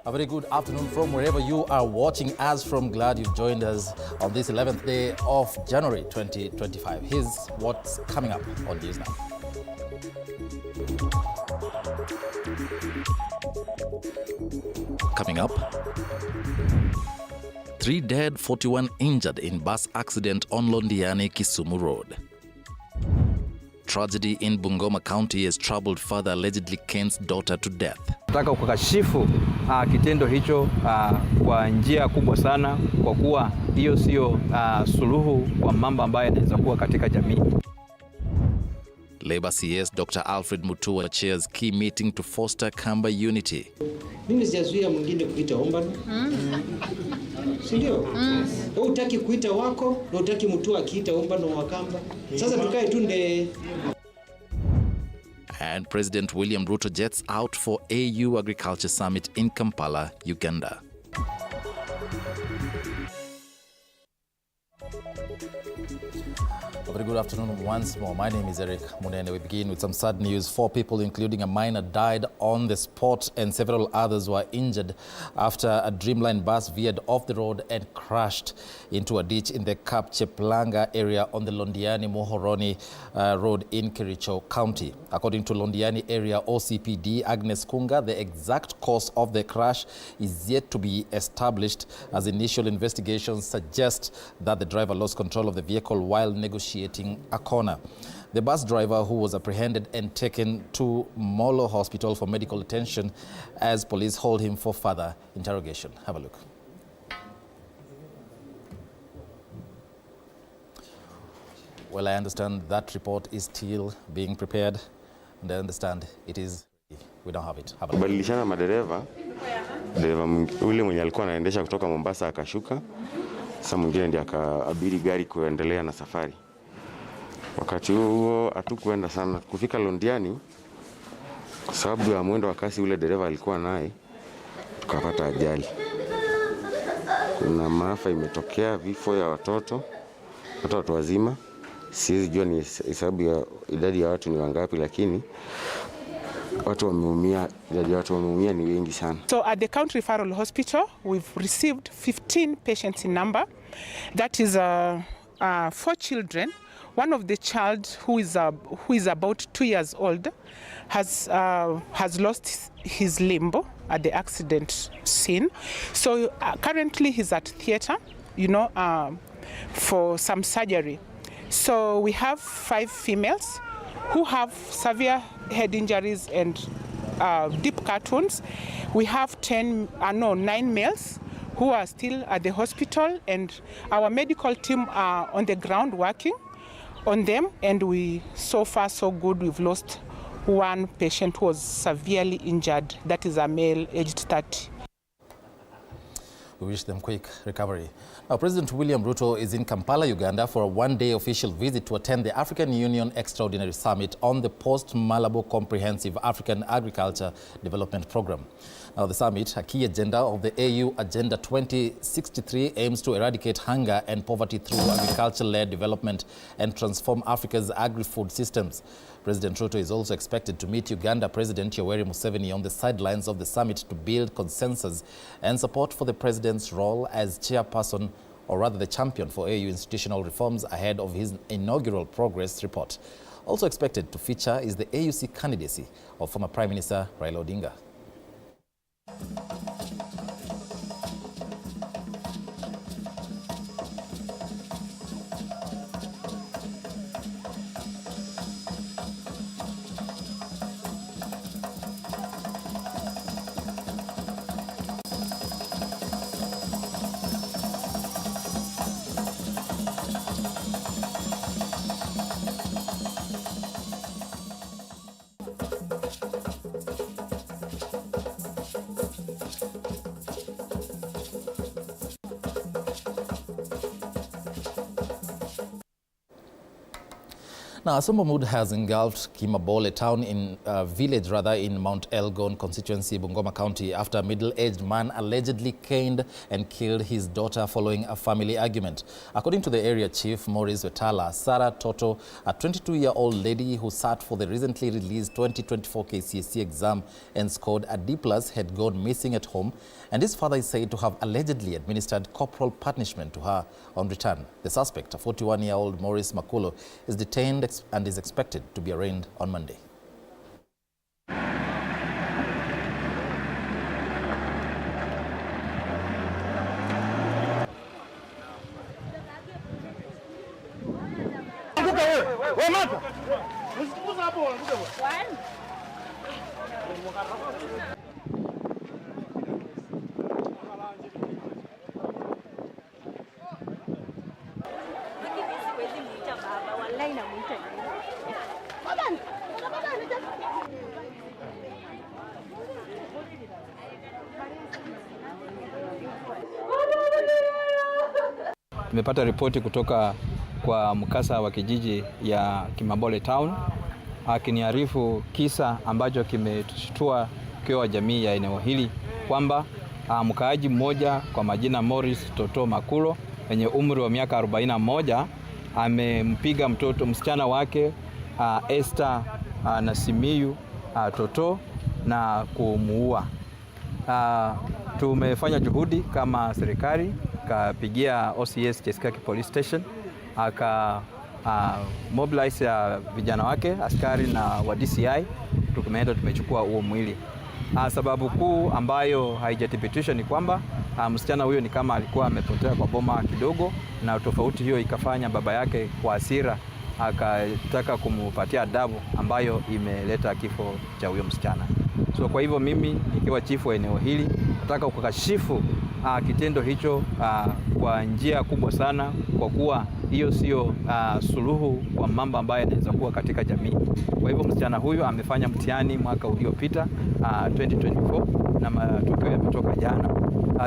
A very good afternoon from wherever you are watching us from. Glad you've joined us on this 11th day of January 2025. Here's what's coming up on News Now. Coming up, 3 dead, 41 injured in bus accident on Londiani, Kisumu Road. Tragedy in Bungoma County has troubled father allegedly Ken's daughter to death. Nataka kukashifu kitendo hicho kwa njia kubwa sana, kwa kuwa hiyo sio suluhu kwa mambo ambayo yanaweza kuwa katika jamii. Labour CS Dr. Alfred Mutua chairs key meeting to foster Kamba unity. Mimi sijazuia mwingine kuita ombano. Si ndio? Wewe utaki kuita wako, na utaki Mutua akiita ombano wa Kamba. Sasa tukae tunde. And President William Ruto jets out for AU Agriculture Summit in Kampala, Uganda. A very good afternoon once more. My name is Eric Munene. We begin with some sad news. 4 people, including a minor, died on the spot and several others were injured after a Dreamline bus veered off the road and crashed into a ditch in the Kapcheplanga area on the Londiani-Mohoroni road in Kericho County. According to Londiani area OCPD Agnes Kunga, the exact cause of the crash is yet to be established, as initial investigations suggest that the driver lost control of the vehicle while negotiating a corner. The bus driver, who was apprehended and taken to Molo Hospital for medical attention, as police hold him for further interrogation. Have a look. Well, I understand that report is still being prepared, and I understand it is. We don't have it. Have a look. Kubadilishana madereva, ule mwenye alikuwa anaendesha kutoka Mombasa akashuka, sasa mwingine ndiye akaabiri gari kuendelea na safari. Wakati huo hatukuenda sana kufika Londiani kwa sababu ya mwendo wa kasi ule dereva alikuwa naye, tukapata ajali. Kuna maafa imetokea, vifo ya watu wazima. Siwezi jua ni hesabu ya idadi ya watu ni wangapi, lakini watu wameumia, idadi ya watu wameumia ni wengi sana. So at the County Referral Hospital, we've received 15 patients in number. That is 4 children. One of the child who is about 2 years old has lost his limb at the accident scene. So currently he's at theater, for some surgery. So we have 5 females who have severe head injuries and deep cut wounds. We have 9 males who are still at the hospital, and our medical team are on the ground working on them, and so far so good. We've lost 1 patient who was severely injured. That is a male aged 30. We wish them quick recovery. Now, President William Ruto is in Kampala, Uganda for a 1-day official visit to attend the African Union Extraordinary Summit on the Post-Malabo Comprehensive African Agriculture Development Program. Now, the summit, a key agenda of the AU Agenda 2063, aims to eradicate hunger and poverty through agriculture-led development and transform Africa's agri-food systems. President Ruto is also expected to meet Uganda President Yoweri Museveni on the sidelines of the summit to build consensus and support for the president's role as chairperson, or rather the champion for AU institutional reforms, ahead of his inaugural progress report. Also expected to feature is the AUC candidacy of former Prime Minister Raila Odinga. Now, a somber mood has engulfed Kimabole town in village in Mount Elgon constituency, Bungoma County, after a middle-aged man allegedly caned and killed his daughter following a family argument. According to the area chief, Maurice Wetala, Sarah Toto, a 22-year-old lady who sat for the recently released 2024 KCSE exam and scored a D+, had gone missing at home, and his father is said to have allegedly administered corporal punishment to her on return. The suspect, a 41-year-old Maurice Makulo, is detained and is expected to be arraigned on Monday. Tumepata ripoti kutoka kwa mkasa wa kijiji ya Kimabole Town akiniarifu kisa ambacho kimetushtua kwa jamii ya eneo hili kwamba mkaaji mmoja kwa majina Maurice Toto Makulo mwenye umri wa miaka 41 amempiga msichana wake Esther Nasimiyu Toto na kumuua. Tumefanya juhudi kama serikali, kapigia OCS Chesikaki Police Station, aka mobilize vijana wake, askari na wa DCI, tumeenda tumechukua huo mwili. Sababu kuu ambayo haijathibitishwa ni kwamba msichana huyo ni kama alikuwa amepotea kwa boma kidogo, na tofauti hiyo ikafanya baba yake kwa hasira akataka kumupatia adabu ambayo imeleta kifo cha huyo msichana. So kwa hivyo mimi nikiwa chifu wa eneo hili nataka kukashifu kitendo hicho kwa njia kubwa sana, kwa kuwa hiyo sio suluhu kwa mambo ambayo yanaweza kuwa katika jamii. Kwa hivyo msichana huyu amefanya mtihani mwaka uliopita 2024 na matokeo yametoka jana.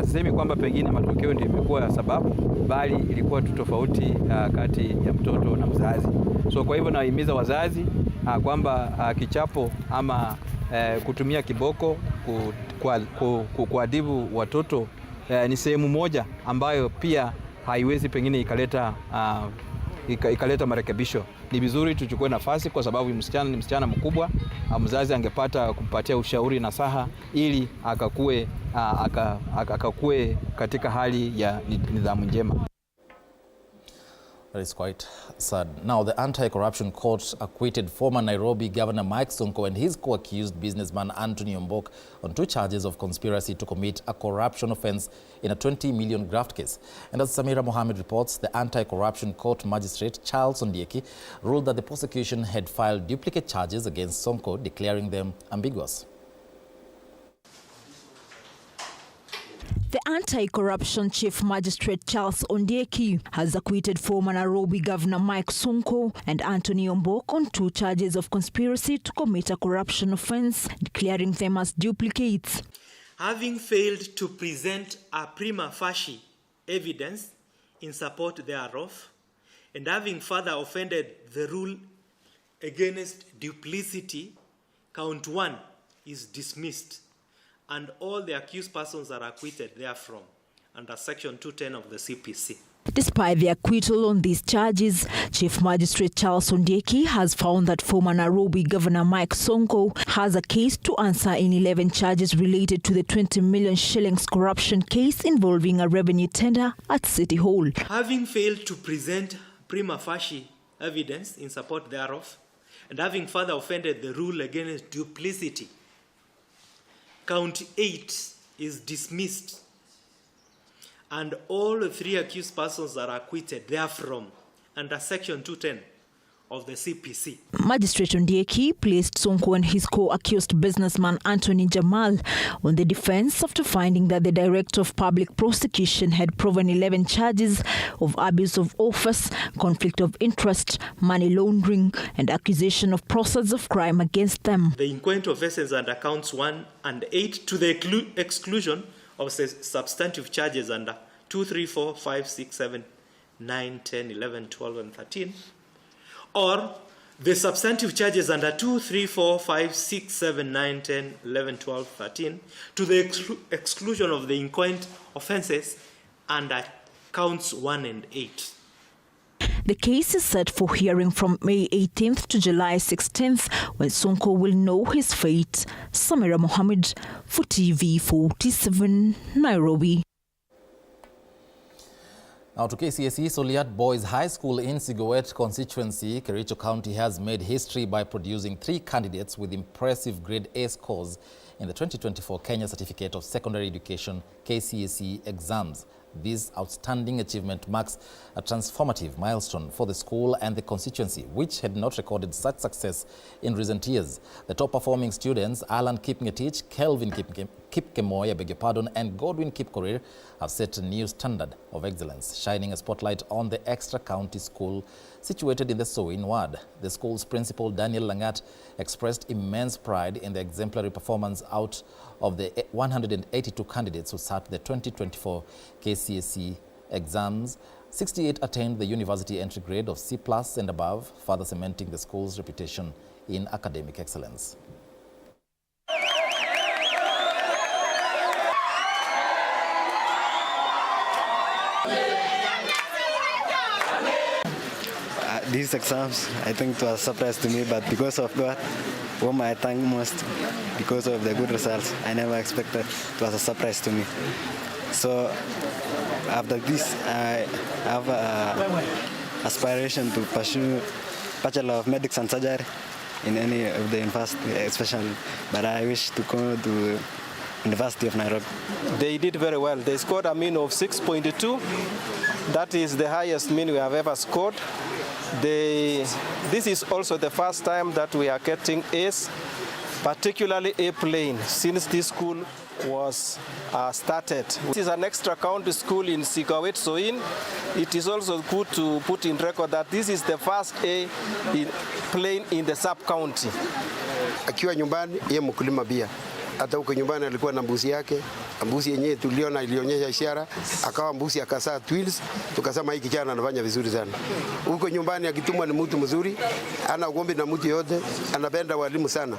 Sisemi kwamba pengine matokeo ndio imekuwa sababu, bali ilikuwa tu tofauti kati ya mtoto na mzazi. So kwa hivyo nawahimiza wazazi kwamba kichapo ama kutumia kiboko kuadhibu watoto ni sehemu moja ambayo pia haiwezi pengine ikaleta marekebisho. Ni vizuri tuchukue nafasi, kwa sababu msichana ni msichana mkubwa, mzazi angepata kumpatia ushauri na saha ili akakue katika hali ya nidhamu njema. That is quite sad. Now, the Anti-Corruption Court acquitted former Nairobi Governor Mike Sonko and his co-accused businessman Anthony Ombok on 2 charges of conspiracy to commit a corruption offense in a 20 million graft case. And as Samira Mohammed reports, the Anti-Corruption Court magistrate Charles Ondieki ruled that the prosecution had filed duplicate charges against Sonko, declaring them ambiguous. The Anti-Corruption Chief Magistrate Charles Ondieki has acquitted former Nairobi Governor Mike Sonko and Anthony Ombok on 2 charges of conspiracy to commit a corruption offense, declaring them as duplicates. Having failed to present a prima facie evidence in support thereof, and having further offended the rule against duplicity, count 1 is dismissed, and all the accused persons are acquitted therefrom under Section 210 of the CPC. Despite the acquittal on these charges, Chief Magistrate Charles Ondieki has found that former Nairobi Governor Mike Sonko has a case to answer in 11 charges related to the 20 million shillings corruption case involving a revenue tender at City Hall. Having failed to present prima facie evidence in support thereof, and having further offended the rule against duplicity, count 8 is dismissed, and all 3 accused persons are acquitted therefrom under Section 210 of the CPC. Magistrate Ondieki placed Sonko and his co-accused businessman Anthony Jamal on the defense after finding that the Director of Public Prosecution had proven 11 charges of abuse of office, conflict of interest, money laundering, and accusation of process of crime against them. The inquest of essence under counts 1 and 8 to the exclusion of substantive charges under 2, 3, 4, 5, 6, 7, 9, 10, 11, 12, and 13, or The substantive charges under 2, 3, 4, 5, 6, 7, 9, 10, 11, 12, 13 to the exclusion of the inchoate offences under counts 1 and 8. The case is set for hearing from May 18th to July 16th, when Sonko will know his fate. Samira Mohammed for TV 47, Nairobi. Now to KCSE, Soliat Boys High School in Sigowet constituency, Kericho County has made history by producing 3 candidates with impressive grade A scores in the 2024 Kenya Certificate of Secondary Education KCSE exams. This outstanding achievement marks a transformative milestone for the school and the constituency, which had not recorded such success in recent years. The top-performing students, Alan Kipngetich, Kelvin Kipkemoy, and Godwin Kipkorir, have set a new standard of excellence, shining a spotlight on the extra-county school situated in the Soin ward. The school's principal, Daniel Langat, expressed immense pride in the exemplary performance out of the 182 candidates who sat the 2024 KCSE exams. 68 attained the university entry grade of C+ and above, further cementing the school's reputation in academic excellence. These exams, I think it was a surprise to me, but because of God, whom I thank most, because of the good results, I never expected. It was a surprise to me. So after this, I have an aspiration to pursue Bachelor of Medics and Surgery in any of the university, especially, but I wish to go to University of Nairobi. They did very well. They scored a mean of 6.2. That is the highest mean we have ever scored. This is also the first time that we are getting A's, particularly A plane, since this school was started. This is an extra county school in Sigawet Soin. It is also good to put in record that this is the first A plane in the sub-county. Akiwa nyumbani, yeye mkulima pia. Hata huko nyumbani alikuwa na mbuzi yake. Mbuzi yenyewe tuliona ilionyesha ishara, akawa mbuzi akasaa twins, tukasema hii kijana anafanya vizuri sana. Huko nyumbani akitumwa ni mtu mzuri, ana ugomvi na mtu yote, anapenda walimu sana.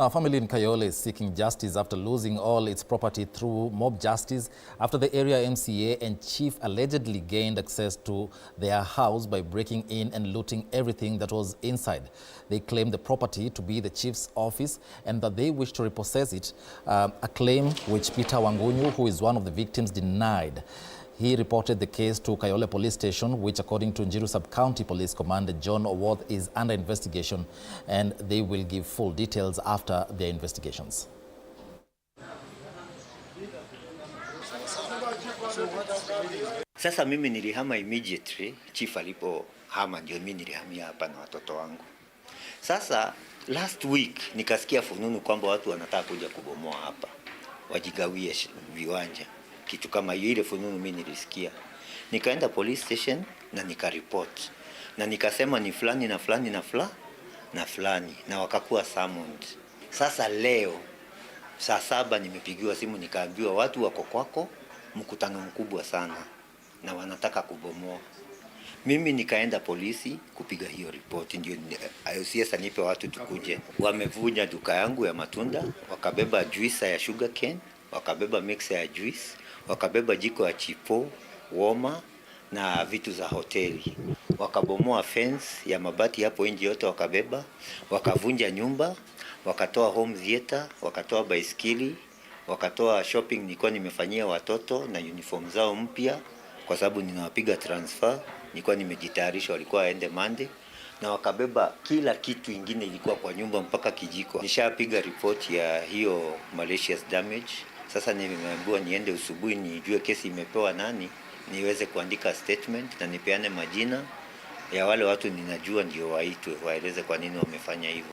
A family in Kayole is seeking justice after losing all its property through mob justice after the area MCA and chief allegedly gained access to their house by breaking in and looting everything that was inside. They claim the property to be the chief's office and that they wish to repossess it, a claim which Peter Wangunyu, who is one of the victims, denied. He reported the case to Kayole Police Station, which according to Njiru Sub-County Police Commander John Oworth is under investigation, and they will give full details after their investigations. Sasa mimi nilihama immediately, chief alipohama ndio mimi nilihamia hapa na watoto wangu. Sasa last week nikasikia fununu kwamba watu wanataka kuja kubomoa hapa, wajigawie viwanja. Kitu kama hiyo, ile fununu mimi nilisikia. Nikaenda police station na nikareport. Na nikasema ni fulani na fulani na fulani na wakakuwa summoned. Sasa leo saa 7 nimepigiwa simu nikaambiwa watu wako kwako, mkutano mkubwa sana na wanataka kubomoa. Mimi nikaenda polisi kupiga hiyo report, ndio IOCS anipe watu tukuje. Wamevunja duka yangu ya matunda, wakabeba juice ya sugar cane, wakabeba mixer ya juice, wakabeba jiko ya chipo, woma na vitu za hoteli. Wakabomoa fence ya mabati hapo nje yote wakabeba, wakavunja nyumba, wakatoa home theater, wakatoa baiskeli, wakatoa shopping nilikuwa nimefanyia watoto na uniform zao mpya kwa sababu ninawapiga transfer, nilikuwa nimejitayarisha walikuwa waende Monday, na wakabeba kila kitu ingine ilikuwa kwa nyumba mpaka kijiko. Nishapiga report ya hiyo malicious damage. Sasa nimeambiwa niende usubuhi nijue kesi imepewa nani, niweze kuandika statement na nipeane majina ya wale watu ninajua ndio waitwe waeleze kwa nini wamefanya hivyo.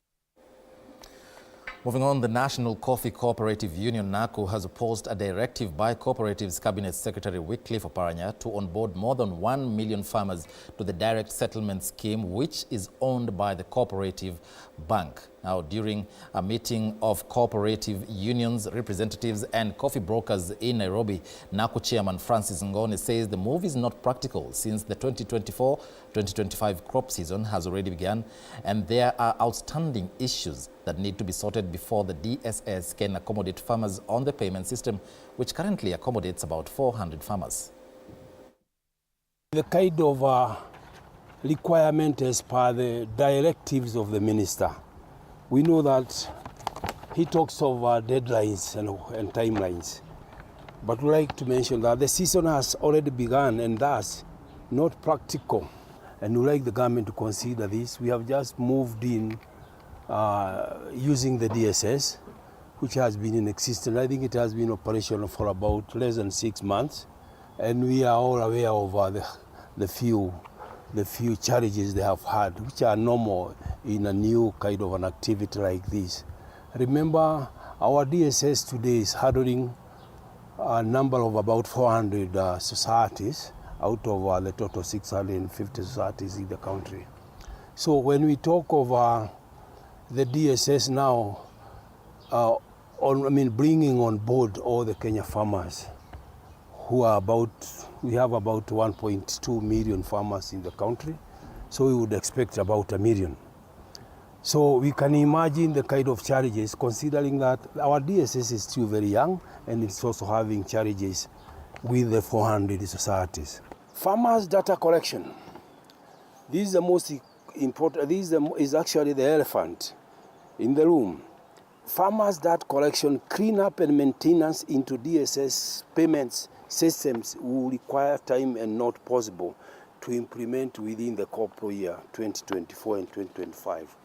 Moving on, the National Coffee Cooperative Union NACO has opposed a directive by Cooperatives Cabinet Secretary Wycliffe Oparanya to onboard more than 1 million farmers to the direct settlement scheme, which is owned by the Cooperative Bank. Now, during a meeting of cooperative unions, representatives and coffee brokers in Nairobi, NACO chairman Francis Ngone says the move is not practical since the 2024 2025 crop season has already begun, and there are outstanding issues that need to be sorted before the DSS can accommodate farmers on the payment system, which currently accommodates about 400 farmers. The kind of requirement as per the directives of the minister. We know that he talks of deadlines and timelines. But we'd like to mention that the season has already begun and thus not practical. And we'd like the government to consider this. We have just moved in using the DSS, which has been in existence. I think it has been operational for about less than 6 months. And we are all aware of the few challenges they have had, which are normal in a new kind of an activity like this. Remember, our DSS today is handling a number of about 400 societies out of the total 650 societies in the country. So when we talk of the DSS now, bringing on board all the Kenya farmers, who are we have about 1.2 million farmers in the country, so we would expect about 1 million. So we can imagine the kind of challenges, considering that our DSS is still very young and it's also having challenges with the 400 societies. Farmers' data collection. This is the most important, this is actually the elephant in the room. Farmers' data collection, cleanup and maintenance into DSS payments systems will require time and not possible to implement within the corporate year 2024 and 2025.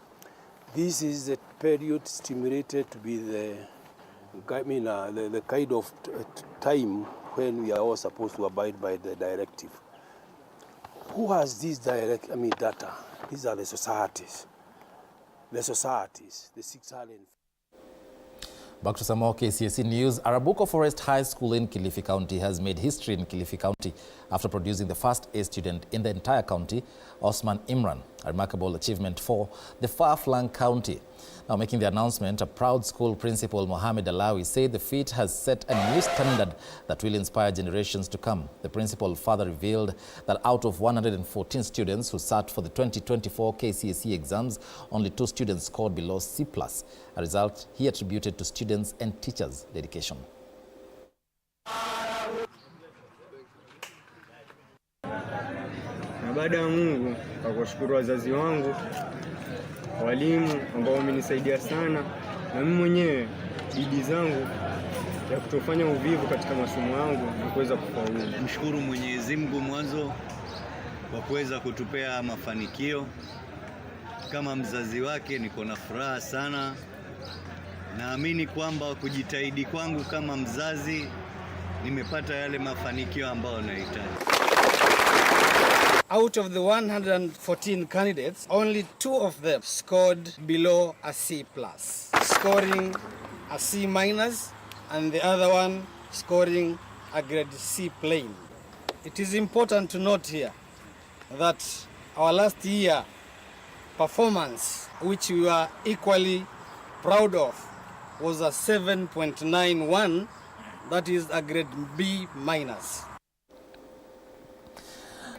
This is the period stimulated to be the kind of time when we are all supposed to abide by the directive. Who has this data? These are the societies. The 600. Back to some more KCSE news. Arabuko Forest High School in Kilifi County has made history in Kilifi County after producing the first A student in the entire county, Osman Imran, a remarkable achievement for the far-flung county. Now, making the announcement, a proud school principal, Mohammed Alawi, said the feat has set a new standard that will inspire generations to come. The principal further revealed that out of 114 students who sat for the 2024 KCSE exams, only 2 students scored below C+, a result he attributed to students' and teachers' dedication. Na baada ya Mungu, kwa kushukuru wazazi wangu, walimu ambao wamenisaidia sana, na mimi mwenyewe bidii zangu ya kutofanya uvivu katika masomo yangu na kuweza kufaulu. Mshukuru Mwenyezi Mungu mwanzo kwa kuweza kutupea mafanikio. Kama mzazi wake niko na furaha sana. Naamini kwamba kujitahidi kwangu kama mzazi nimepata yale mafanikio ambayo nahitaji. Out of the 114 candidates, only 2 of them scored below a C+, scoring a C- and the other one scoring a grade C plain. It is important to note here that our last year performance, which we were equally proud of, was a 7.91, that is a grade B-.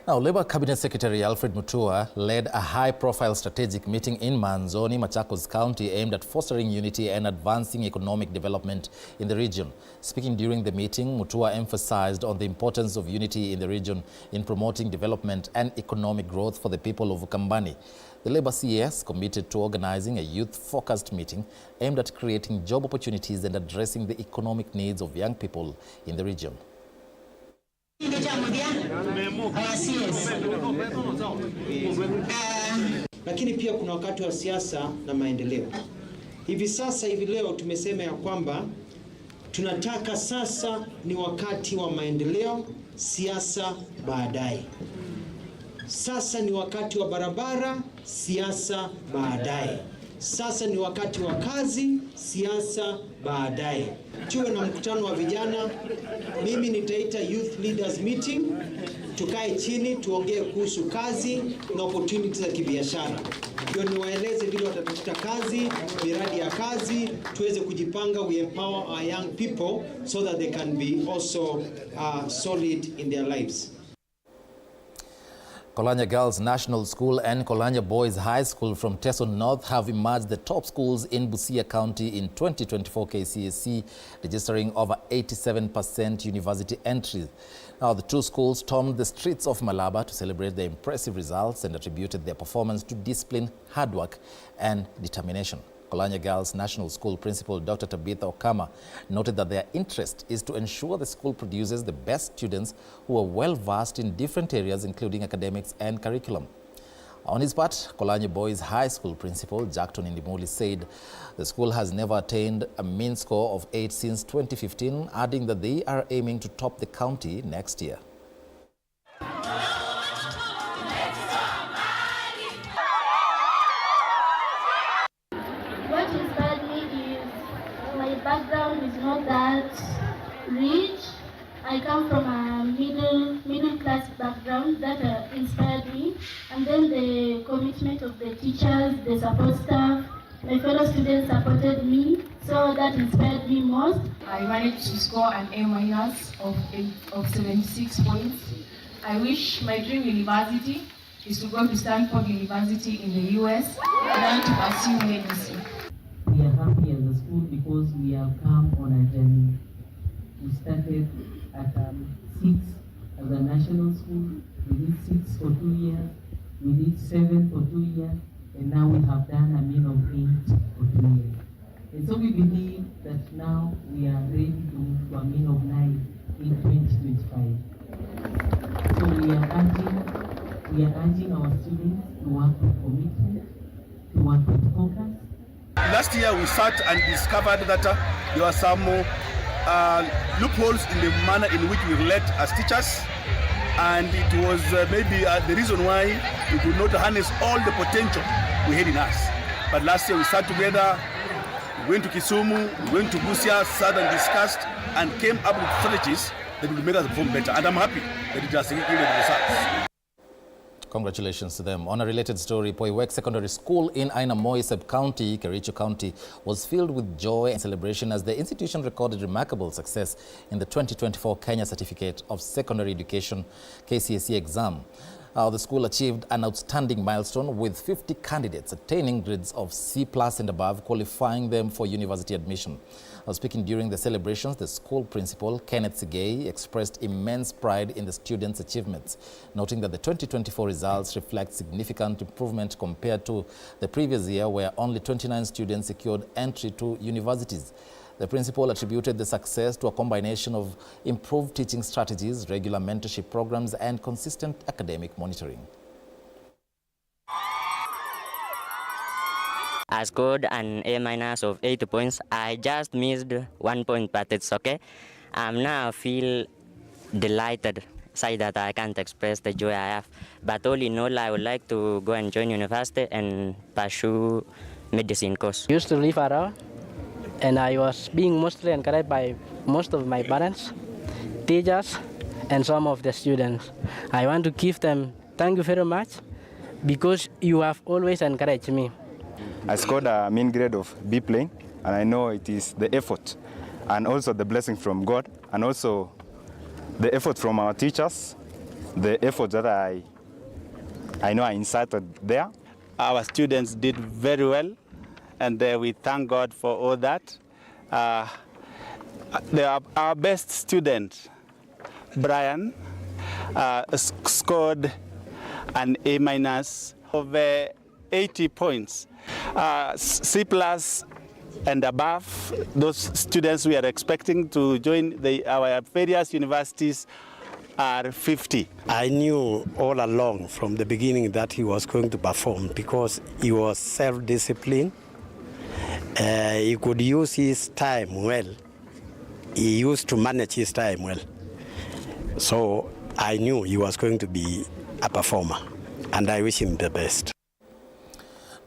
Now, Labour Cabinet Secretary Alfred Mutua led a high-profile strategic meeting in Manzoni, Machakos County, aimed at fostering unity and advancing economic development in the region. Speaking during the meeting, Mutua emphasized on the importance of unity in the region in promoting development and economic growth for the people of Ukambani. The Labour CAS committed to organizing a youth-focused meeting aimed at creating job opportunities and addressing the economic needs of young people in the region. Lakini pia kuna wakati wa siasa na maendeleo. Hivi leo tumesema ya kwamba tunataka sasa ni wakati wa maendeleo, siasa baadaye. Sasa ni wakati wa barabara, siasa baadaye. Sasa ni wakati wa kazi, siasa baadaye. Tuwe na mkutano wa vijana. Mimi nitaita youth leaders meeting. Tukae chini tuongee kuhusu kazi na opportunities za kibiashara. Ndio niwaeleze vile watatafuta kazi, miradi ya kazi, tuweze kujipanga, we empower our young people so that they can be also solid in their lives. Kolanya Girls National School and Kolanya Boys High School from Teso North have emerged the top schools in Busia County in 2024 KCSE, registering over 87% university entries. Now, the two schools stormed the streets of Malaba to celebrate their impressive results and attributed their performance to discipline, hard work, and determination. Kolanya Girls National School Principal Dr. Tabitha Okama noted that their interest is to ensure the school produces the best students who are well-versed in different areas, including academics and curriculum. On his part, Kolanya Boys High School Principal Jackton Indimuli said the school has never attained a mean score of 8 since 2015, adding that they are aiming to top the county next year. What inspired me is my background is not that rich. I come from a middle class background that inspired me, and then the commitment of the teachers, the support staff, my fellow students supported me, so that inspired me most. I managed to score an A- of 76 points. I wish my dream university is to go to Stanford University in the US and to pursue medicine. We are happy as a school because we have come on a journey. We started at 6 as a national school. We did 6 for 2 years. We did 7 for 2 years. And now we have done a mean of 8 for 2 years. And so we believe that now we are ready to move to a mean of 9 in 2025. So we are urging our students to work with commitment, to work with focus. Last year we sat and discovered that there were some loopholes in the manner in which we relate as teachers, and it was maybe the reason why we could not harness all the potential we had in us. But last year we sat together, we went to Kisumu, we went to Busia, sat and discussed, and came up with strategies that will make us perform better. And I'm happy that it has yielded results. Congratulations to them. On a related story, Poiywek Secondary School in Ainamoi Sub-County, Kericho County, was filled with joy and celebration as the institution recorded remarkable success in the 2024 Kenya Certificate of Secondary Education KCSE exam. The school achieved an outstanding milestone with 50 candidates attaining grades of C+ and above, qualifying them for university admission. Speaking during the celebrations, the school principal, Kenneth Sigei, expressed immense pride in the students' achievements, noting that the 2024 results reflect significant improvement compared to the previous year, where only 29 students secured entry to universities. The principal attributed the success to a combination of improved teaching strategies, regular mentorship programs, and consistent academic monitoring. I scored an A- of 8 points. I just missed 1 point, but it's okay. Now I feel delighted, say that I can't express the joy I have. But all in all, I would like to go and join university and pursue medicine course. I used to live around, and I was being mostly encouraged by most of my parents, teachers, and some of the students. I want to give them thank you very much because you have always encouraged me. I scored a mean grade of B+, and I know it is the effort and also the blessing from God, and also the effort from our teachers, the effort that I know I inserted there. Our students did very well, and we thank God for all that. Our best student, Brian, scored an A- of 80 points. C+ and above, those students we are expecting to join our various universities are 50. I knew all along from the beginning that he was going to perform because he was self-disciplined. He could use his time well. He used to manage his time well. So I knew he was going to be a performer, and I wish him the best.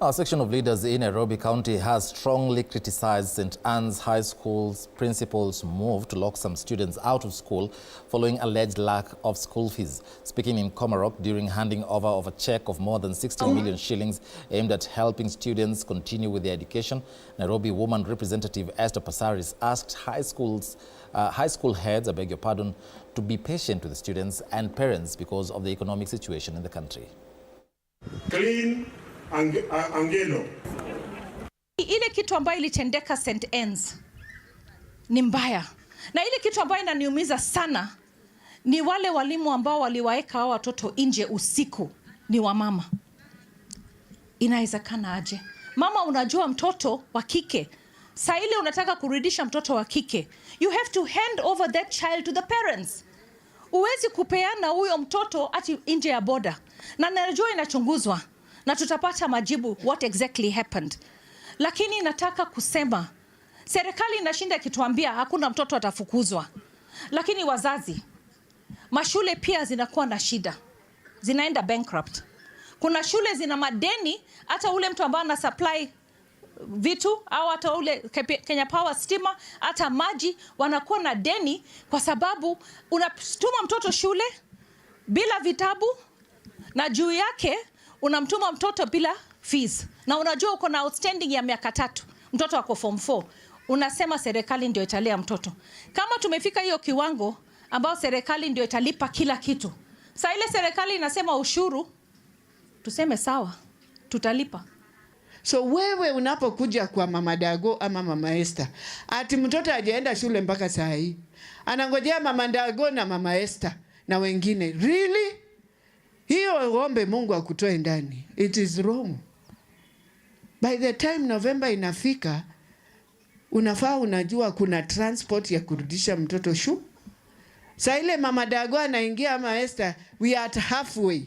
A section of leaders in Nairobi County has strongly criticized St. Anne's High School's principal's move to lock some students out of school following alleged lack of school fees. Speaking in Komarok during handing over of a check of more than 16 million shillings aimed at helping students continue with their education, Nairobi woman representative Esther Passaris asked high school heads, to be patient with the students and parents because of the economic situation in the country. Clean Angelo. Ile kitu ambayo ilitendeka St. Anne's ni mbaya. Na ile kitu ambayo inaniumiza sana ni wale walimu ambao waliwaeka hao watoto nje usiku ni wamama. Inawezekana aje? Mama, unajua mtoto wa kike. Saa ile unataka kurudisha mtoto wa kike. You have to hand over that child to the parents. Uwezi kupeana huyo mtoto ati nje ya boda. Na najua inachunguzwa. Na tutapata majibu what exactly happened. Lakini nataka kusema serikali inashinda kituambia hakuna mtoto atafukuzwa. Lakini wazazi, mashule pia zinakuwa na shida. Zinaenda bankrupt. Kuna shule zina madeni, hata ule mtu ambaye ana supply vitu au hata ule Kenya Power stima, hata maji wanakuwa na deni kwa sababu unatuma mtoto shule bila vitabu na juu yake unamtuma mtoto bila fees. Na unajua uko na outstanding ya miaka 3. Mtoto wako form 4. Unasema serikali ndio italea mtoto. Kama tumefika hiyo kiwango ambao serikali ndio italipa kila kitu. Sasa ile serikali inasema ushuru, tuseme sawa, tutalipa. So wewe unapokuja kwa Mama Dago ama Mama Esther, ati mtoto hajaenda shule mpaka saa hii, anangojea Mama Dago na Mama Esther na wengine. Really? Hiyo uombe Mungu akutoe ndani. It is wrong. By the time November inafika, unafaa unajua kuna transport ya kurudisha mtoto shule. Saa ile Mama Dago anaingia ama Esther, we are at halfway.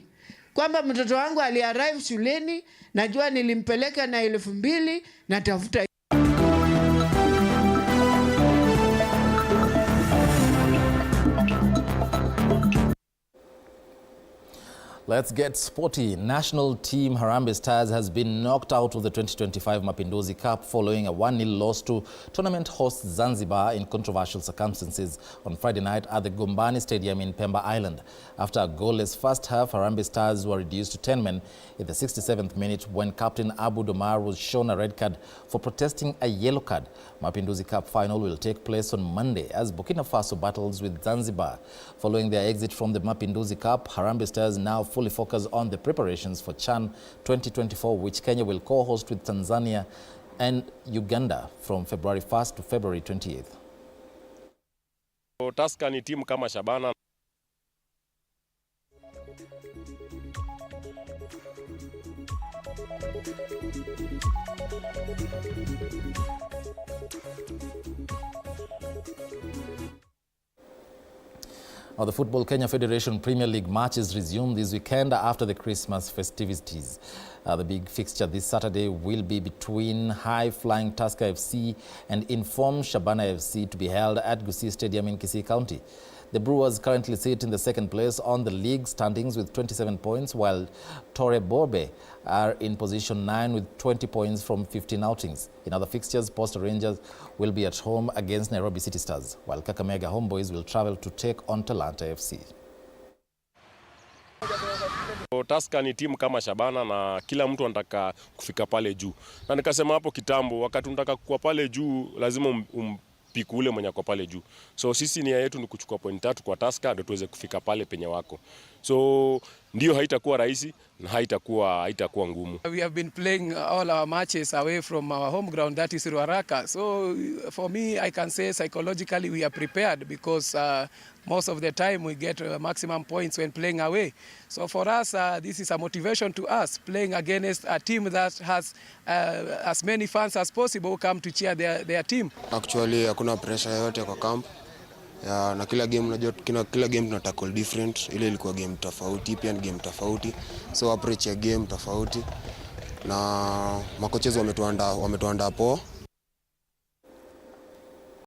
Kwamba mtoto wangu aliarrive shuleni, najua nilimpeleka na 2,000 na tafuta. Let's get sporty. National team Harambee Stars has been knocked out of the 2025 Mapinduzi Cup following a 1-0 loss to tournament host Zanzibar in controversial circumstances on Friday night at the Gombani Stadium in Pemba Island. After a goalless first half, Harambee Stars were reduced to 10 men in the 67th minute when Captain Abu Domar was shown a red card for protesting a yellow card. Mapinduzi Cup final will take place on Monday as Burkina Faso battles with Zanzibar. Following their exit from the Mapinduzi Cup, Harambee Stars now fully focus on the preparations for CHAN 2024, which Kenya will co-host with Tanzania and Uganda from February 1st to February 28th. Tusker ni timu kama Shabana. Now, the Football Kenya Federation Premier League matches resume this weekend after the Christmas festivities. The big fixture this Saturday will be between high-flying Tusker FC and informed Shabana FC to be held at Gusii Stadium in Kisii County. The Brewers currently sit in the second place on the league standings with 27 points, while Torre Borbe are in position 9 with 20 points from 15 outings. In other fixtures, Posta Rangers will be at home against Nairobi City Stars, while Kakamega Homeboys will travel to take on Talanta FC. Tusker ni timu kama Shabana na kila mtu anataka kufika pale juu. Na nikasema hapo kitambo, wakati unataka kuwa pale juu, lazima piku ule mwenye kwa pale juu. So sisi nia yetu ni kuchukua point 3 kwa Tusker ndio tuweze kufika pale penye wako. So ndio haitakuwa rahisi na haitakuwa ngumu. We have been playing all our matches away from our home ground, that is Ruaraka. So for me, I can say psychologically we are prepared because most of the time we get maximum points when playing away. So for us, this is a motivation to us, playing against a team that has as many fans as possible who come to cheer their team. Actually, hakuna pressure yoyote kwa camp. Na kila game unajua kila game tuna tackle different. Ile ilikuwa game tofauti, pia ni game tofauti. So approach ya game tofauti. Na makocha wametuandaa poa.